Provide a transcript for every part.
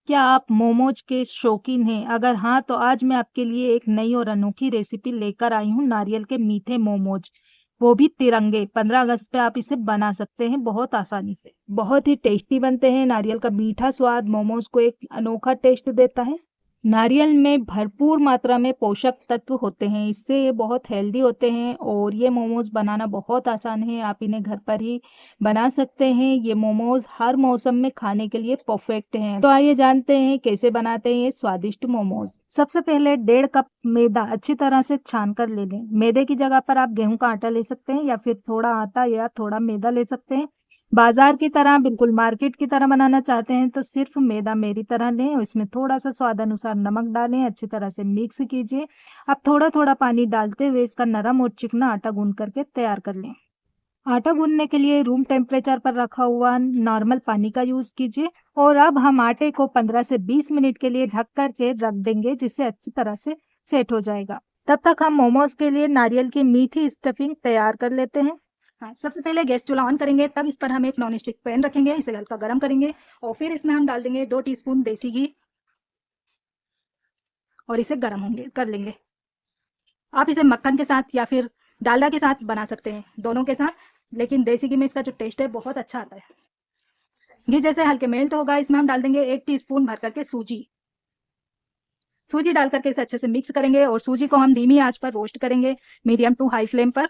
क्या आप मोमोज के शौकीन हैं? अगर हाँ, तो आज मैं आपके लिए एक नई और अनोखी रेसिपी लेकर आई हूँ नारियल के मीठे मोमोज, वो भी तिरंगे। 15 अगस्त पे आप इसे बना सकते हैं बहुत आसानी से। बहुत ही टेस्टी बनते हैं। नारियल का मीठा स्वाद मोमोज को एक अनोखा टेस्ट देता है। नारियल में भरपूर मात्रा में पोषक तत्व होते हैं, इससे ये बहुत हेल्दी होते हैं और ये मोमोज बनाना बहुत आसान है। आप इन्हें घर पर ही बना सकते हैं। ये मोमोज हर मौसम में खाने के लिए परफेक्ट हैं। तो आइए जानते हैं कैसे बनाते हैं ये स्वादिष्ट मोमोज। सबसे पहले 1.5 कप मैदा अच्छी तरह से छान कर ले लें। मैदे की जगह पर आप गेहूं का आटा ले सकते हैं या फिर थोड़ा आटा या थोड़ा मैदा ले सकते हैं। बाजार की तरह बिल्कुल मार्केट की तरह बनाना चाहते हैं तो सिर्फ मैदा मेरी तरह लें और इसमें थोड़ा सा स्वाद अनुसार नमक डालें। अच्छी तरह से मिक्स कीजिए। अब थोड़ा थोड़ा पानी डालते हुए इसका नरम और चिकना आटा गूंद करके तैयार कर लें। आटा गूंदने के लिए रूम टेम्परेचर पर रखा हुआ नॉर्मल पानी का यूज कीजिए और अब हम आटे को 15 से 20 मिनट के लिए ढक करके रख देंगे जिससे अच्छी तरह से सेट हो जाएगा। तब तक हम मोमोज के लिए नारियल की मीठी स्टफिंग तैयार कर लेते हैं। हाँ, सबसे पहले गैस चूल्हा ऑन करेंगे, तब इस पर हम एक नॉन स्टिक पैन रखेंगे, इसे हल्का गर्म करेंगे और फिर इसमें हम डाल देंगे 2 टीस्पून देसी घी और इसे गर्म होंगे कर लेंगे। आप इसे मक्खन के साथ या फिर डालडा के साथ बना सकते हैं, दोनों के साथ, लेकिन देसी घी में इसका जो टेस्ट है बहुत अच्छा आता है। घी जैसे हल्के मेल्ट होगा इसमें हम डाल देंगे 1 टीस्पून भर करके सूजी। सूजी डाल करके इसे अच्छे से मिक्स करेंगे और सूजी को हम धीमी आंच पर रोस्ट करेंगे, मीडियम टू हाई फ्लेम पर।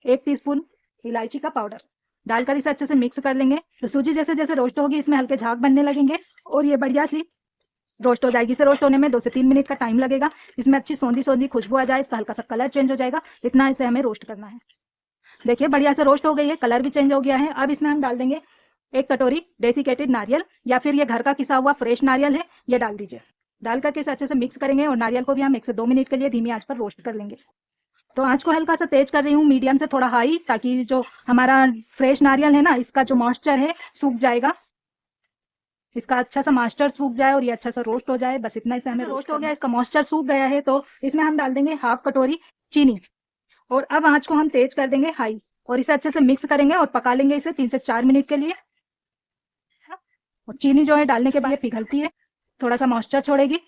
1 टीस्पून इलायची का पाउडर डालकर इसे अच्छे से मिक्स कर लेंगे। तो सूजी जैसे जैसे रोस्ट होगी इसमें हल्के झाग बनने लगेंगे और ये बढ़िया सी रोस्ट हो जाएगी। इसे रोस्ट होने में 2 से 3 मिनट का टाइम लगेगा। इसमें अच्छी सौंधी सौंधी खुशबू आ जाए, इसका हल्का सा कलर चेंज हो जाएगा, इतना इसे हमें रोस्ट करना है। देखिए बढ़िया से रोस्ट हो गई है, कलर भी चेंज हो गया है। अब इसमें हम डाल देंगे 1 कटोरी डेसिकेटेड नारियल या फिर ये घर का किसा हुआ फ्रेश नारियल है, ये डाल दीजिए। डाल करके इसे अच्छे से मिक्स करेंगे और नारियल को भी हम 1 से 2 मिनट के लिए धीमी आंच पर रोस्ट कर लेंगे। तो आंच को हल्का सा तेज कर रही हूँ, मीडियम से थोड़ा हाई, ताकि जो हमारा फ्रेश नारियल है ना, इसका जो मॉइस्चर है सूख जाएगा, इसका अच्छा सा मॉइस्चर सूख जाए और ये अच्छा सा रोस्ट हो जाए, बस इतना इसे हमें रोस्ट हो गया, इसका मॉइस्चर सूख गया है। तो इसमें हम डाल देंगे 1/2 कटोरी चीनी और अब आंच को हम तेज कर देंगे हाई और इसे अच्छे से मिक्स करेंगे और पका लेंगे इसे 3 से 4 मिनट के लिए। और चीनी जो है डालने के बाद ये पिघलती है, थोड़ा सा मॉइस्चर छोड़ेगी।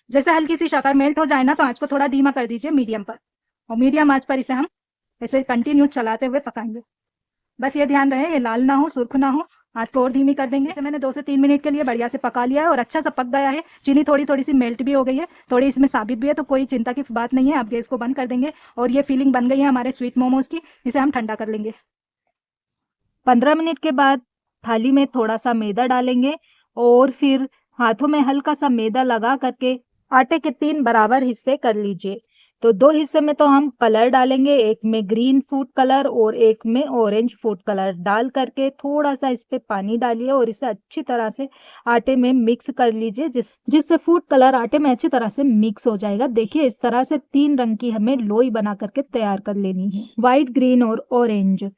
जैसे हल्की सी शक्कर मेल्ट हो जाए ना, तो आंच को थोड़ा धीमा कर दीजिए मीडियम पर, और मीडियम आंच पर इसे हम ऐसे कंटिन्यू चलाते हुए पकाएंगे। बस ये ध्यान रहे ये लाल ना हो, सुर्ख ना हो। आंच को और धीमी कर देंगे। इसे मैंने 2 से 3 मिनट के लिए बढ़िया से पका लिया है और अच्छा सा पक गया है। चीनी थोड़ी थोड़ी सी मेल्ट भी हो गई है, थोड़ी इसमें साबित भी है, तो कोई चिंता की बात नहीं है। आप गैस को बंद कर देंगे और ये फीलिंग बन गई है हमारे स्वीट मोमोज की। इसे हम ठंडा कर लेंगे। 15 मिनट के बाद थाली में थोड़ा सा मैदा डालेंगे और फिर हाथों में हल्का सा मैदा लगा करके आटे के 3 बराबर हिस्से कर लीजिए। तो 2 हिस्से में तो हम कलर डालेंगे, एक में ग्रीन फूड कलर और एक में ऑरेंज फूड कलर डाल करके थोड़ा सा इस पे पानी डालिए और इसे अच्छी तरह से आटे में मिक्स कर लीजिए, जिससे फूड कलर आटे में अच्छी तरह से मिक्स हो जाएगा। देखिए इस तरह से 3 रंग की हमें लोई बना करके तैयार कर लेनी है, व्हाइट, ग्रीन और ऑरेंज।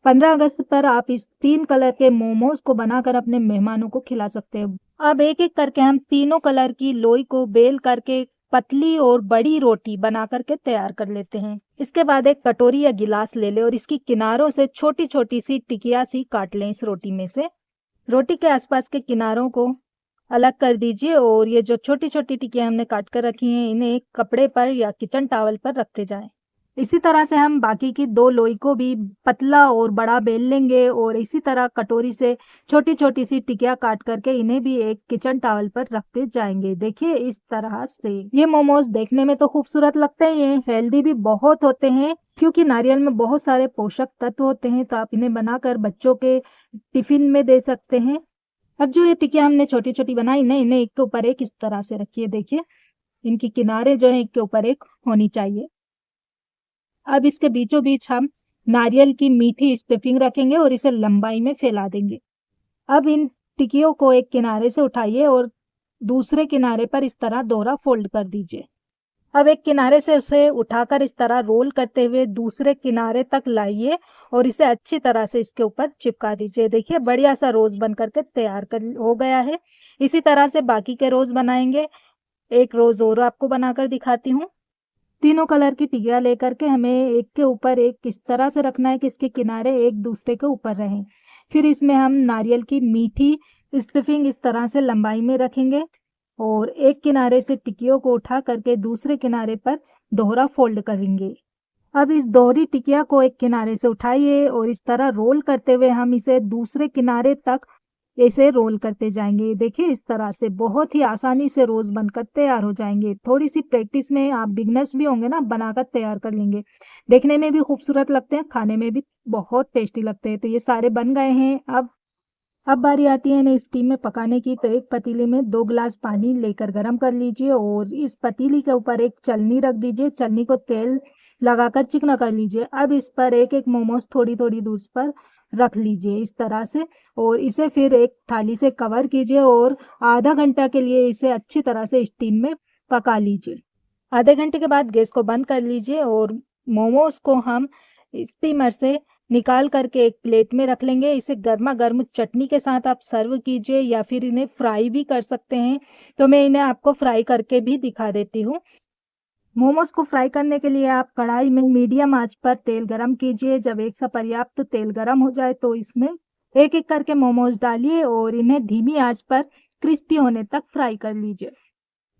15 अगस्त पर आप इस 3 कलर के मोमोज को बनाकर अपने मेहमानों को खिला सकते हैं। अब एक एक करके हम तीनों कलर की लोई को बेल करके पतली और बड़ी रोटी बना करके तैयार कर लेते हैं। इसके बाद एक कटोरी या गिलास ले लें और इसकी किनारों से छोटी छोटी सी टिकिया सी काट लें। इस रोटी में से रोटी के आसपास के किनारों को अलग कर दीजिए और ये जो छोटी छोटी टिकिया हमने काट कर रखी हैं इन्हें एक कपड़े पर या किचन टॉवल पर रखते जाएं। इसी तरह से हम बाकी की 2 लोई को भी पतला और बड़ा बेल लेंगे और इसी तरह कटोरी से छोटी छोटी सी टिकिया काट करके इन्हें भी एक किचन टॉवल पर रखते जाएंगे। देखिए इस तरह से ये मोमोज देखने में तो खूबसूरत लगते हैं, ये हेल्दी भी बहुत होते हैं क्योंकि नारियल में बहुत सारे पोषक तत्व होते हैं। तो आप इन्हें बनाकर बच्चों के टिफिन में दे सकते हैं। अब जो ये टिकिया हमने छोटी छोटी बनाई ना, इन्हें एक के ऊपर एक इस तरह से रखिए। देखिए इनकी किनारे जो है एक के ऊपर एक होनी चाहिए। अब इसके बीचों बीच हम नारियल की मीठी स्टफिंग रखेंगे और इसे लंबाई में फैला देंगे। अब इन टिकियों को एक किनारे से उठाइए और दूसरे किनारे पर इस तरह दोहरा फोल्ड कर दीजिए। अब एक किनारे से उसे उठाकर इस तरह रोल करते हुए दूसरे किनारे तक लाइए और इसे अच्छी तरह से इसके ऊपर चिपका दीजिए। देखिए बढ़िया सा रोज बन करके तैयार कर हो गया है। इसी तरह से बाकी के रोज बनाएंगे। एक रोज और आपको बनाकर दिखाती हूँ। तीनों कलर की टिकिया लेकर के हमें एक के ऊपर एक किस तरह से रखना है कि इसके किनारे एक दूसरे के ऊपर रहें। फिर इसमें हम नारियल की मीठी स्टफिंग इस तरह से लंबाई में रखेंगे और एक किनारे से टिकियों को उठा करके दूसरे किनारे पर दोहरा फोल्ड करेंगे। अब इस दोहरी टिकिया को एक किनारे से उठाइए और इस तरह रोल करते हुए हम इसे दूसरे किनारे तक ऐसे रोल करते जाएंगे। देखिए इस तरह से बहुत ही आसानी से रोज बनकर तैयार हो जाएंगे। थोड़ी सी प्रैक्टिस में आप बिगनर्स भी होंगे ना, बनाकर तैयार कर लेंगे। देखने में भी खूबसूरत लगते हैं, खाने में भी बहुत टेस्टी लगते हैं। तो ये सारे बन गए हैं। अब बारी आती है इन्हें स्टीम में पकाने की। तो एक पतीले में 2 गिलास पानी लेकर गरम कर लीजिए और इस पतीली के ऊपर एक चलनी रख दीजिए। चलनी को तेल लगाकर चिकना कर लीजिए। अब इस पर एक एक मोमोज थोड़ी थोड़ी दूर पर रख लीजिए इस तरह से, और इसे फिर एक थाली से कवर कीजिए और आधा घंटा के लिए इसे अच्छी तरह से स्टीम में पका लीजिए। आधे घंटे के बाद गैस को बंद कर लीजिए और मोमोज को हम स्टीमर से निकाल करके एक प्लेट में रख लेंगे। इसे गर्मा गर्म चटनी के साथ आप सर्व कीजिए या फिर इन्हें फ्राई भी कर सकते हैं। तो मैं इन्हें आपको फ्राई करके भी दिखा देती हूँ। मोमोज को फ्राई करने के लिए आप कढ़ाई में मीडियम आंच पर तेल गरम कीजिए। जब एक सा पर्याप्त तेल गरम हो जाए तो इसमें एक एक करके मोमोज डालिए और इन्हें धीमी आंच पर क्रिस्पी होने तक फ्राई कर लीजिए।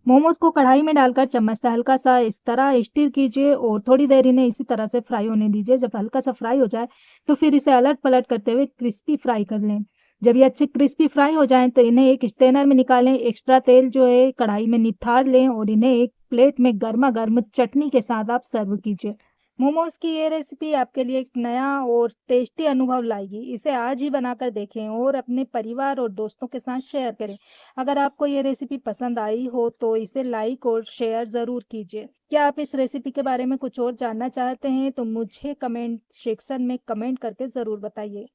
मोमोज को कढ़ाई में डालकर चम्मच से हल्का सा इस तरह स्टीर कीजिए और थोड़ी देर इन्हें इसी तरह से फ्राई होने दीजिए। जब हल्का सा फ्राई हो जाए तो फिर इसे अलट पलट करते हुए क्रिस्पी फ्राई कर लें। जब ये अच्छे क्रिस्पी फ्राई हो जाएं तो इन्हें एक स्ट्रेनर में निकालें। एक्स्ट्रा तेल जो है कढ़ाई में निथार लें और इन्हें एक प्लेट में गर्मा गर्म चटनी के साथ आप सर्व कीजिए। मोमोज की ये रेसिपी आपके लिए एक नया और टेस्टी अनुभव लाएगी। इसे आज ही बनाकर देखें और अपने परिवार और दोस्तों के साथ शेयर करें। अगर आपको ये रेसिपी पसंद आई हो तो इसे लाइक और शेयर ज़रूर कीजिए। क्या आप इस रेसिपी के बारे में कुछ और जानना चाहते हैं तो मुझे कमेंट सेक्शन में कमेंट करके ज़रूर बताइए।